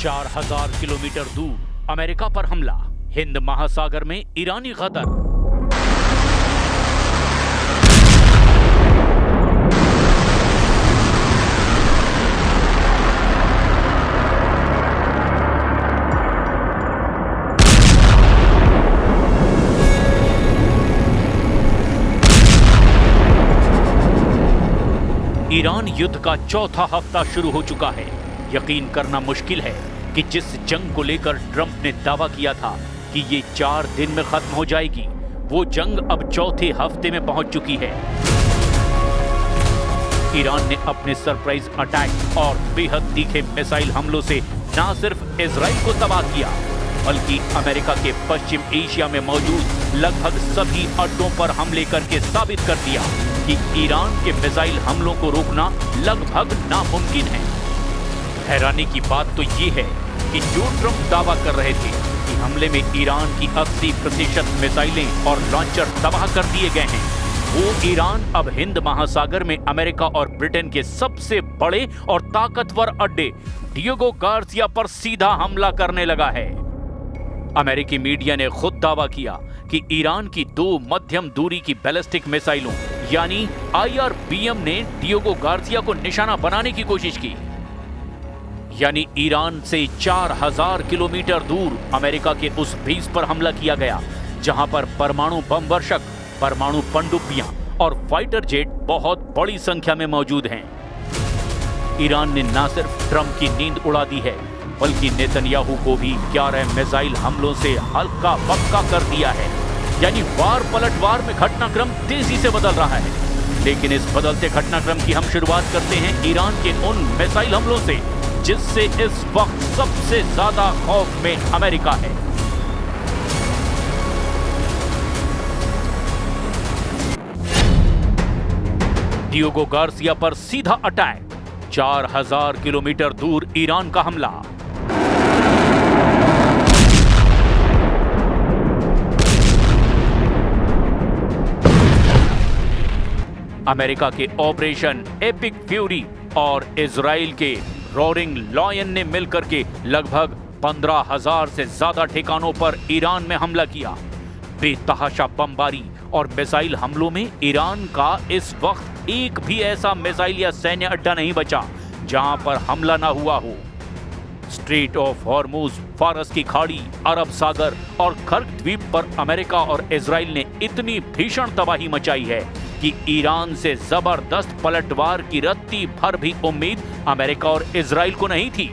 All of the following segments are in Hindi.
4000 किलोमीटर दूर अमेरिका पर हमला, हिंद महासागर में ईरानी गदर। ईरान युद्ध का चौथा हफ्ता शुरू हो चुका है। यकीन करना मुश्किल है कि जिस जंग को लेकर ट्रंप ने दावा किया था कि ये 4 दिन में खत्म हो जाएगी, वो जंग अब चौथे हफ्ते में पहुंच चुकी है। ईरान ने अपने सरप्राइज अटैक और बेहद तीखे मिसाइल हमलों से न सिर्फ इजराइल को तबाह किया, बल्कि अमेरिका के पश्चिम एशिया में मौजूद लगभग सभी अड्डों पर हमले करके साबित कर दिया कि ईरान के मिसाइल हमलों को रोकना लगभग नामुमकिन है। हैरानी की बात तो ये है कि जो ट्रंप दावा कर रहे थे कि हमले में ईरान की 80% मिसाइलें और लॉन्चर तबाह कर दिए गए हैं, वो ईरान अब हिंद महासागर में अमेरिका और ब्रिटेन के सबसे बड़े और ताकतवर अड्डे डिएगो गार्सिया पर सीधा हमला करने लगा है। अमेरिकी मीडिया ने खुद दावा किया कि ईरान की 2 मध्यम दूरी की बैलिस्टिक मिसाइलों यानी IRBM ने डिएगो गार्सिया को निशाना बनाने की कोशिश की। यानी ईरान से 4000 किलोमीटर दूर अमेरिका के उस बेस पर हमला किया गया जहां पर परमाणु बम वर्षक, परमाणु पनडुब्बियां और फाइटर जेट बहुत बड़ी संख्या में मौजूद हैं। ईरान ने न सिर्फ ट्रंप की नींद उड़ा दी है, बल्कि नेतन्याहू को भी 11 मिसाइल हमलों से हल्का बक्का कर दिया है। यानी वार पलटवार में घटनाक्रम तेजी से बदल रहा है। लेकिन इस बदलते घटनाक्रम की हम शुरुआत करते हैं ईरान के उन मिसाइल हमलों से जिससे इस वक्त सबसे ज्यादा खौफ में अमेरिका है। डिएगो गार्सिया पर सीधा अटैक, 4000 किलोमीटर दूर ईरान का हमला। अमेरिका के ऑपरेशन एपिक फ्यूरी और इजराइल के रोरिंग लॉयन ने मिलकर के लगभग 15,000 से ज्यादा ठिकानों पर ईरान में हमला किया। बेतहाशा बमबारी और मिसाइल हमलों में ईरान का इस वक्त एक भी ऐसा मिसाइल या सैन्य अड्डा नहीं बचा जहां पर हमला ना हुआ हो। स्ट्रेट ऑफ हॉर्मुज, फारस की खाड़ी, अरब सागर और कर्क द्वीप पर अमेरिका और इजराइल ने इतनी भीषण तबाही मचाई है कि ईरान से जबरदस्त पलटवार की रत्ती भर भी उम्मीद अमेरिका और इजराइल को नहीं थी।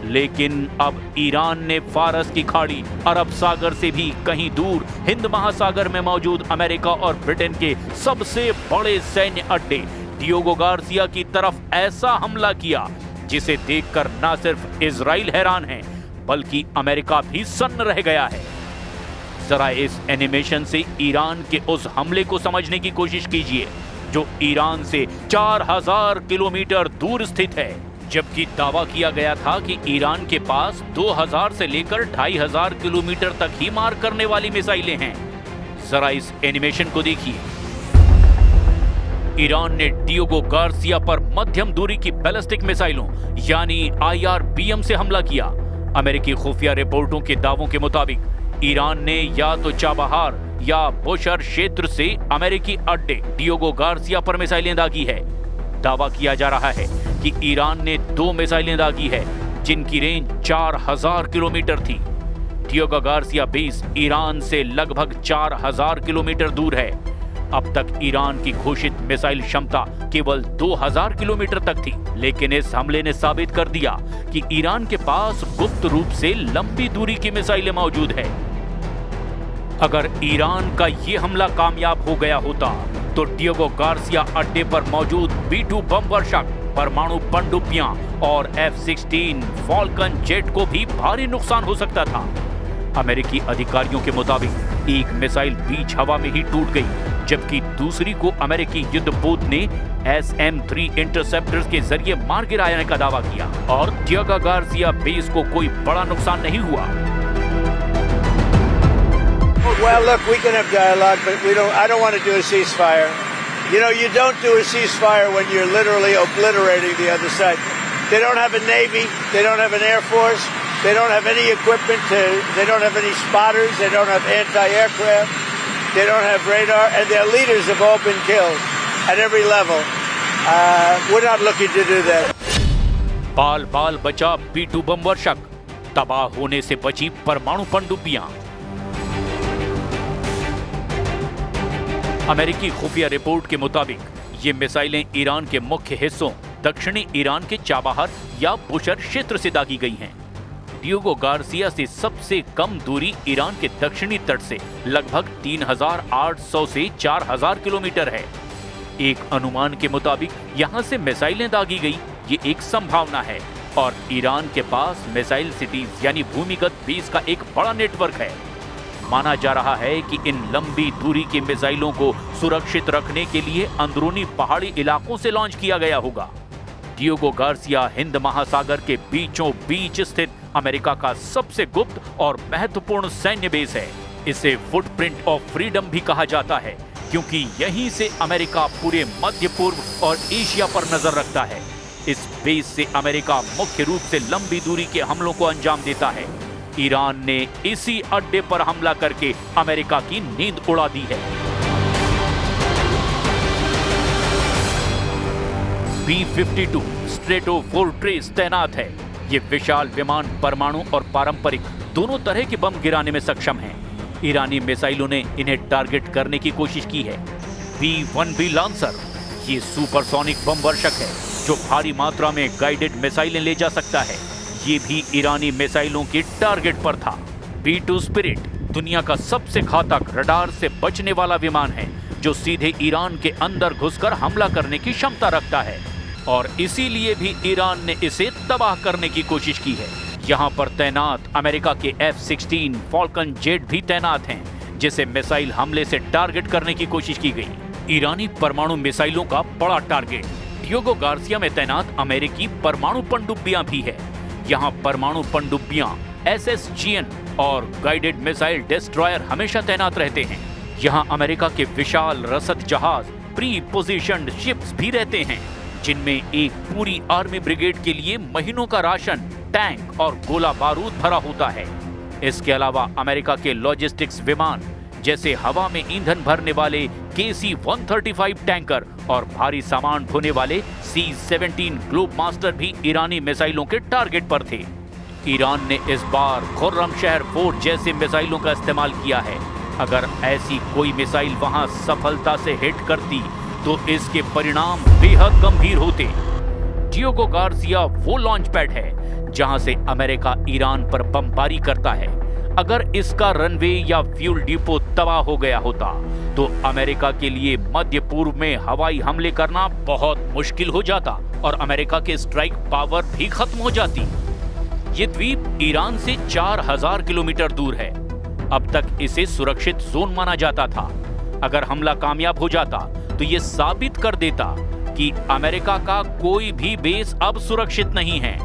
लेकिन अब ईरान ने फारस की खाड़ी, अरब सागर से भी कहीं दूर हिंद महासागर में मौजूद अमेरिका और ब्रिटेन के सबसे बड़े सैन्य अड्डे डिएगो गार्सिया की तरफ ऐसा हमला किया जिसे देखकर न सिर्फ इजराइल हैरान है, बल्कि अमेरिका भी सन्न रह गया है। जरा इस एनिमेशन से ईरान के उस हमले को समझने की कोशिश कीजिए जो ईरान से 4000 किलोमीटर दूर स्थित है, जबकि दावा किया गया था कि ईरान के पास 2000 से लेकर 2500 किलोमीटर तक ही मार करने वाली मिसाइलें हैं। जरा इस एनिमेशन को देखिए। ईरान ने डिएगो गार्सिया पर मध्यम दूरी की बैलिस्टिक मिसाइलों यानी IRBM से हमला किया। अमेरिकी खुफिया रिपोर्टों के दावों के मुताबिक ईरान ने या तो चाबहार या बुशर क्षेत्र से अमेरिकी अड्डे डिएगो गार्सिया पर मिसाइलें दागी है। दावा किया जा रहा है कि ईरान ने 2 मिसाइलें दागी है जिनकी रेंज 4000 किलोमीटर थी। डिएगो गार्सिया बेस ईरान से लगभग 4000 किलोमीटर दूर है। अब तक ईरान की घोषित मिसाइल क्षमता केवल 2000 किलोमीटर तक थी, लेकिन इस हमले ने साबित कर दिया कि ईरान के पास गुप्त रूप से लंबी दूरी की मिसाइलें मौजूद है। अगर ईरान का ये हमला कामयाब हो गया होता तो डिएगो गार्सिया अड्डे पर मौजूद B-2 बम वर्षक, परमाणु पनडुब्बियां और F-16 फॉल्कन जेट को भी भारी नुकसान हो सकता था। अमेरिकी अधिकारियों के मुताबिक एक मिसाइल बीच हवा में ही टूट गई, जबकि दूसरी को अमेरिकी युद्धपोत ने SM-3 इंटरसेप्टर्स के जरिए मार गिराने का दावा किया और डिएगो गार्सिया बेस को कोई बड़ा नुकसान नहीं हुआ। Well, look, we can have dialogue, but I don't want to do a ceasefire. You know, you don't do a ceasefire when you're literally obliterating the other side. They don't have a Navy. They don't have an Air Force. They don't have any equipment they don't have any spotters, they don't have anti-aircraft, they don't have radar, and their leaders have all been killed at every level. We're not looking to do that. बाल बाल बचा B-2 बम वर्षक, तबाह होने से बची परमाणु पनडुब्बियां। अमेरिकी खुफिया रिपोर्ट के मुताबिक ये मिसाइलें ईरान के मुख्य हिस्सों दक्षिणी ईरान के चाबहार या बुशर क्षेत्र से दागी गई हैं। डियोगो गार्सिया से सबसे कम दूरी ईरान के दक्षिणी तट से लगभग 3,800 से 4,000 किलोमीटर है। एक अनुमान के मुताबिक यहां से मिसाइलें दागी गई, ये एक संभावना है, और ईरान के पास मिसाइल सिटीज यानी भूमिगत बेस का एक बड़ा नेटवर्क है। माना जा रहा है कि इन लंबी दूरी की मिसाइलों को सुरक्षित रखने के लिए अंदरूनी पहाड़ी इलाकों से लॉन्च किया गया होगा। डियोगो गार्सिया हिंद महासागर के बीचों बीच स्थित अमेरिका का सबसे गुप्त और महत्वपूर्ण सैन्य बेस है। इसे फुटप्रिंट ऑफ फ्रीडम भी कहा जाता है, क्योंकि यहीं से अमेरिका पूरे मध्य पूर्व और एशिया पर नजर रखता है। इस बेस से अमेरिका मुख्य रूप से लंबी दूरी के हमलों को अंजाम देता है। ईरान ने इसी अड्डे पर हमला करके अमेरिका की नींद उड़ा दी है। B-52 स्ट्रेटोफोर्ट्रेस तैनात है। ये विशाल विमान परमाणु और पारंपरिक दोनों तरह के बम गिराने में सक्षम हैं। ईरानी मिसाइलों ने इन्हें टारगेट करने की कोशिश की है। B-1B लांसर ये सुपरसोनिक बम वर्षक है जो भारी मात्रा में गाइडेड मिसाइलें ले जा सकता है। ये भी ईरानी मिसाइलों के टारगेट पर था। B-2 स्पिरिट दुनिया का सबसे घातक रडार से बचने वाला विमान है जो सीधे ईरान के अंदर घुसकर हमला करने की क्षमता रखता है, और इसीलिए भी ईरान ने इसे तबाह करने की कोशिश की है। यहाँ पर तैनात अमेरिका के F-16 फॉल्कन जेट भी तैनात हैं, जिसे मिसाइल हमले से टारगेट करने की कोशिश की गई। ईरानी परमाणु मिसाइलों का बड़ा टारगेट डियोगो गार्सिया में तैनात अमेरिकी परमाणु पनडुब्बियां भी है। यहाँ परमाणु पनडुब्बियां SSGN और गाइडेड मिसाइल डिस्ट्रॉयर हमेशा तैनात रहते हैं। यहाँ अमेरिका के विशाल रसद जहाज प्री पोजिशन्ड शिप्स भी रहते हैं, जिनमें एक पूरी आर्मी ब्रिगेड के लिए महीनों का राशन, टैंक और गोला बारूद भरा होता है। इसके अलावा अमेरिका के लॉजिस्टिक्स विमान जैसे हवा में ईंधन भरने वाले KC-135 टैंकर और भारी सामान ढोने वाले C-17 ग्लोब मास्टर भी ईरानी मिसाइलों के टारगेट पर थे। ईरान ने इस बार खुर्रमशहर फोर्ट जैसे मिसाइलों का इस्तेमाल किया है। अगर ऐसी कोई मिसाइल वहां सफलता से हिट करती तो इसके परिणाम बेहद गंभीर होते। डियोगो गार्सिया वो लॉन्च पैड है जहां से अमेरिका ईरान पर बमबारी करता है। अगर इसका रनवे या फ्यूल डिपो तबाह हो गया होता तो अमेरिका के लिए मध्य पूर्व में हवाई हमले करना बहुत मुश्किल हो जाता और अमेरिका के स्ट्राइक पावर भी खत्म हो जाती। ये द्वीप ईरान से 4,000 किलोमीटर दूर है। अब तक इसे सुरक्षित जोन माना जाता था। अगर हमला कामयाब हो जाता तो ये साबित कर देता कि अमेरिका का कोई भी बेस अब सुरक्षित नहीं है।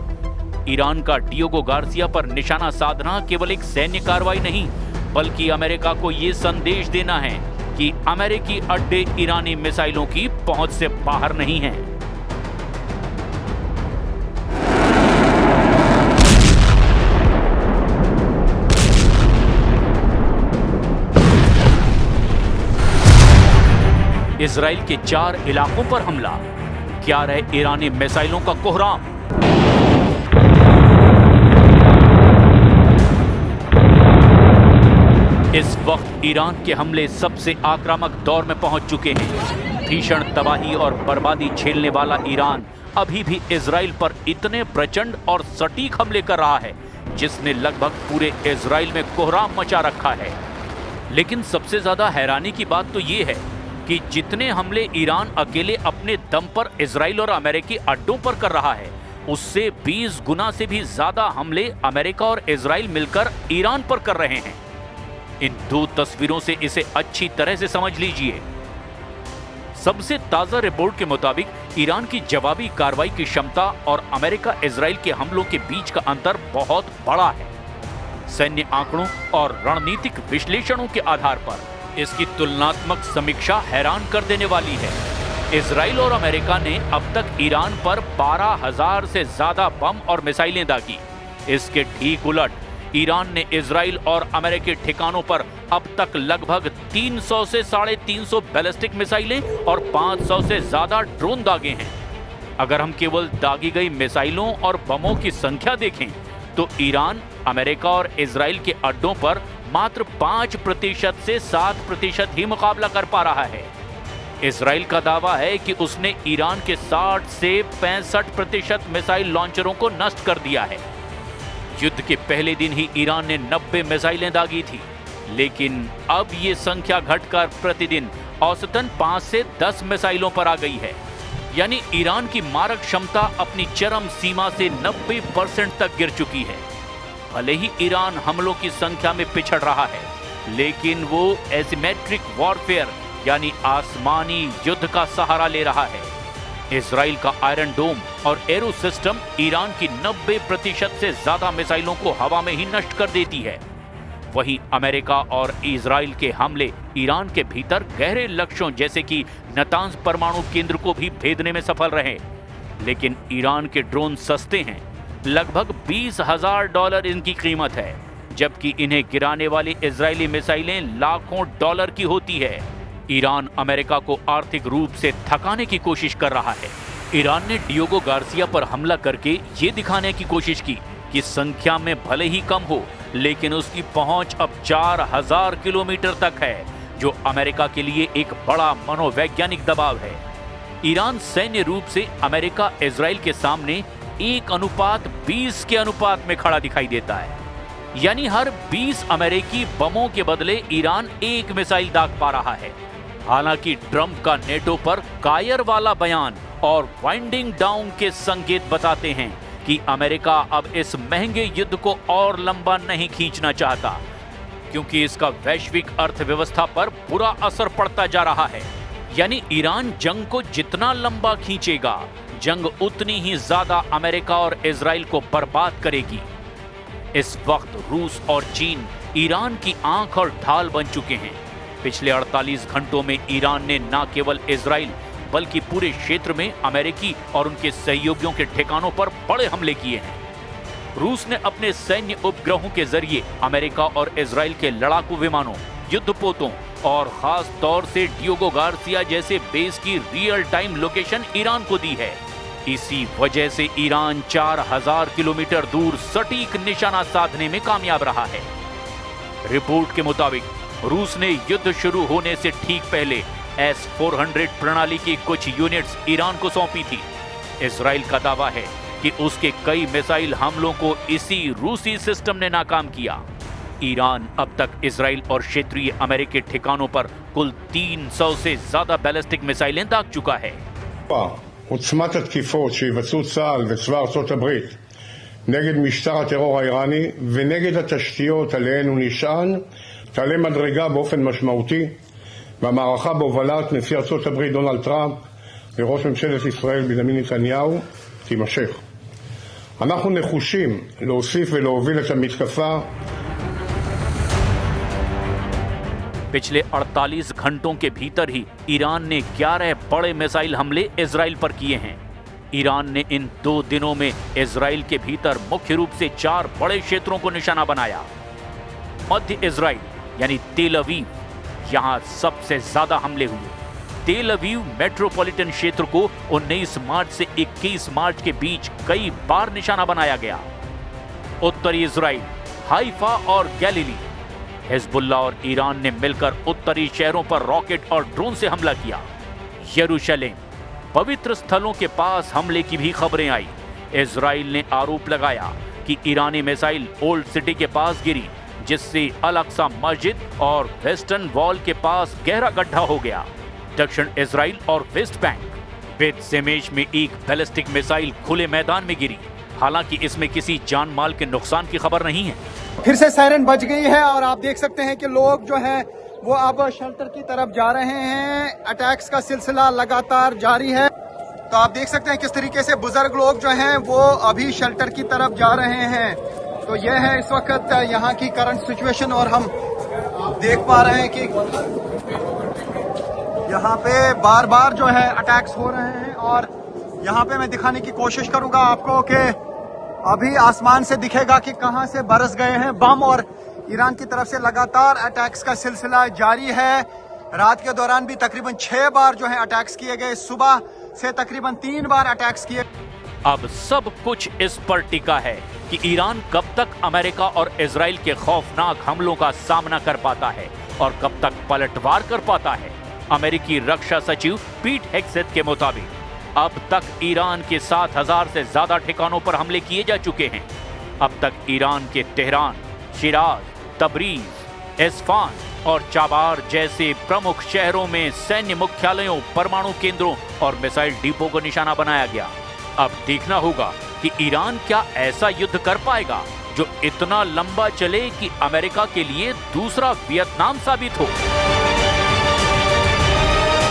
ईरान का डियोगो गार्सिया पर निशाना साधना केवल एक सैन्य कार्रवाई नहीं, बल्कि अमेरिका को ये संदेश देना है कि अमेरिकी अड्डे ईरानी मिसाइलों की पहुंच से बाहर नहीं हैं। इजराइल के 4 इलाकों पर हमला, क्या रहे ईरानी मिसाइलों का कोहराम। इस वक्त ईरान के हमले सबसे आक्रामक दौर में पहुंच चुके हैं। भीषण तबाही और बर्बादी झेलने वाला ईरान अभी भी इजराइल पर इतने प्रचंड और सटीक हमले कर रहा है जिसने लगभग पूरे इजराइल में कोहराम मचा रखा है। लेकिन सबसे ज्यादा हैरानी की बात तो ये है कि जितने हमले ईरान अकेले अपने दम पर इजराइल और अमेरिकी अड्डों पर कर रहा है, उससे 20 गुना से भी ज्यादा हमले अमेरिका और इजराइल मिलकर ईरान पर कर रहे हैं। इन 2 तस्वीरों से इसे अच्छी तरह से समझ लीजिए। सबसे ताजा रिपोर्ट के मुताबिक ईरान की जवाबी कार्रवाई की क्षमता और अमेरिका इजराइल के हमलों के बीच का अंतर बहुत बड़ा है। सैन्य आंकड़ों और रणनीतिक विश्लेषणों के आधार पर इसकी तुलनात्मक समीक्षा हैरान कर देने वाली है। इजराइल और अमेरिका ने अब तक ईरान पर 12,000 से ज्यादा बम और मिसाइलें दागी। इसके ठीक उलट ईरान ने इजराइल और अमेरिकी ठिकानों पर अब तक लगभग 300 से 350 बैलिस्टिक मिसाइलें और 500 से ज्यादा ड्रोन दागे हैं। अगर हम केवल दागी गई मिसाइलों और बमों की संख्या देखें तो ईरान अमेरिका और इजराइल के अड्डों पर मात्र 5% से 7% ही मुकाबला कर पा रहा है। इजराइल का दावा है कि उसने ईरान के 60 से 65% मिसाइल लॉन्चरों को नष्ट कर दिया है। युद्ध के पहले दिन ही ईरान ने 90 मिसाइलें दागी थी, लेकिन अब ये संख्या घटकर प्रतिदिन औसतन 5 से 10 मिसाइलों पर आ गई है। यानी ईरान की मारक क्षमता अपनी चरम सीमा से 90% तक गिर चुकी है। भले ही ईरान हमलों की संख्या में पिछड़ रहा है, लेकिन वो एसिमेट्रिक वॉरफेयर यानी आसमानी युद्ध का सहारा ले रहा है। इजराइल का आयरन डोम और एरो सिस्टम ईरान की 90% से ज्यादा मिसाइलों को हवा में ही नष्ट कर देती है। वहीं अमेरिका और इजराइल के हमले ईरान के भीतर गहरे लक्ष्यों जैसे कि नतांज परमाणु केंद्र को भी भेदने में सफल रहे। लेकिन ईरान के ड्रोन सस्ते हैं, लगभग $20,000 इनकी कीमत है, जबकि इन्हें गिराने वाली इजरायली मिसाइलें लाखों डॉलर की होती है। ईरान अमेरिका को आर्थिक रूप से थकाने की कोशिश कर रहा है। ईरान ने डियोगो गार्सिया पर हमला करके ये दिखाने की कोशिश की कि संख्या में भले ही कम हो, लेकिन उसकी पहुंच अब 4000 किलोमीटर तक है, जो अमेरिका के लिए एक बड़ा मनोवैज्ञानिक दबाव है। ईरान सैन्य रूप से अमेरिका इजराइल के सामने 1:20 के अनुपात में खड़ा दिखाई देता है। यानी हर 20 अमेरिकी बमों के बदले ईरान 1 मिसाइल दाग पा रहा है। हालांकि ट्रंप का नेटो पर कायर वाला बयान और वाइंडिंग डाउन के संकेत बताते हैं कि अमेरिका अब इस महंगे युद्ध को और लंबा नहीं खींचना चाहता, क्योंकि इसका वैश्विक अर्थव्यवस्था पर बुरा असर पड़ता जा रहा है। यानी ईरान जंग को जितना लंबा खींचेगा, जंग उतनी ही ज्यादा अमेरिका और इजराइल को बर्बाद करेगी। इस वक्त रूस और चीन ईरान की आंख और ढाल बन चुके हैं। पिछले 48 घंटों में ईरान ने न केवल इजराइल बल्कि पूरे क्षेत्र में अमेरिकी और उनके सहयोगियों के ठिकानों पर बड़े हमले किए हैं। रूस ने अपने सैन्य उपग्रहों के जरिए अमेरिका और इजराइल के लड़ाकू विमानों, युद्धपोतों और खास तौर से डियोगो गार्सिया जैसे बेस की रियल टाइम लोकेशन ईरान को दी है। इसी वजह से ईरान 4000 किलोमीटर दूर सटीक निशाना साधने में कामयाब रहा है। रिपोर्ट के मुताबिक रूस ने युद्ध शुरू होने से ठीक पहले S-400 प्रणाली की कुछ यूनिट्स ईरान को सौंपी थी। इजराइल का दावा है कि उसके कई मिसाइल हमलों को इसी रूसी सिस्टम ने नाकाम किया। ईरान अब तक इजराइल और क्षेत्रीय अमेरिकी ठिकानों पर कुल 300 से ज्यादा बैलिस्टिक मिसाइलें दाग चुका है। עוצמת התקיפות שיבצעו צה"ל וצבא ארצות הברית נגד משטר הטרור האיראני ונגד התשתיות עליהן הוא נשען תעלה מדרגה באופן משמעותי, והמערכה בהובלת נשיא ארצות הברית דונלד טראמפ וראש ממשלת ישראל בנימין נתניהו תימשך. אנחנו נחושים להוסיף ולהוביל את המתקפה. पिछले 48 घंटों के भीतर ही ईरान ने 11 बड़े मिसाइल हमले इजराइल पर किए हैं। ईरान ने इन 2 दिनों में इजराइल के भीतर मुख्य रूप से 4 बड़े क्षेत्रों को निशाना बनाया। मध्य इजराइल यानी तेल अवीव, यहां सबसे ज्यादा हमले हुए। तेल अवीव मेट्रोपॉलिटन क्षेत्र को 19 मार्च से 21 मार्च के बीच कई बार निशाना बनाया गया। उत्तरी इजराइल, हाइफा और गैलिली, हिजबुल्लाह और ईरान ने मिलकर उत्तरी शहरों पर रॉकेट और ड्रोन से हमला किया। यरूशलेम, पवित्र स्थलों के पास हमले की भी खबरें आई। इजराइल ने आरोप लगाया कि ईरानी मिसाइल ओल्ड सिटी के पास गिरी, जिससे अल अक्सा मस्जिद और वेस्टर्न वॉल के पास गहरा गड्ढा हो गया। दक्षिण इजराइल और वेस्ट बैंक, बेत सेमेश में एक बैलिस्टिक मिसाइल खुले मैदान में गिरी। हालांकि इसमें किसी जान माल के नुकसान की खबर नहीं है। फिर से सायरन बज गई है और आप देख सकते हैं कि लोग जो हैं वो अब शेल्टर की तरफ जा रहे हैं। अटैक्स का सिलसिला लगातार जारी है, तो आप देख सकते हैं किस तरीके से बुजुर्ग लोग जो हैं वो अभी शेल्टर की तरफ जा रहे हैं। तो यह है इस वक्त यहाँ की करंट सिचुएशन और हम देख पा रहे हैं कि यहाँ पे बार बार जो है अटैक्स हो रहे हैं। और यहाँ पे मैं दिखाने की कोशिश करूंगा आपको कि अभी आसमान से दिखेगा कि कहां से बरस गए हैं बम, और ईरान की तरफ से लगातार अटैक्स का सिलसिला जारी है। रात के दौरान भी तकरीबन 6 बार जो है अटैक्स किए गए, सुबह से तकरीबन 3 बार अटैक्स किए। अब सब कुछ इस पर टिका है कि ईरान कब तक अमेरिका और इजराइल के खौफनाक हमलों का सामना कर पाता है और कब तक पलटवार कर पाता है। अमेरिकी रक्षा सचिव पीट हेग्सेथ के मुताबिक अब तक ईरान के 7,000 से ज्यादा ठिकानों पर हमले किए जा चुके हैं। अब तक ईरान के तेहरान, शिराज, तबरीज, इस्फान और चाबार जैसे प्रमुख शहरों में सैन्य मुख्यालयों, परमाणु केंद्रों और मिसाइल डिपो को निशाना बनाया गया। अब देखना होगा कि ईरान क्या ऐसा युद्ध कर पाएगा जो इतना लंबा चले कि अमेरिका के लिए दूसरा वियतनाम साबित हो।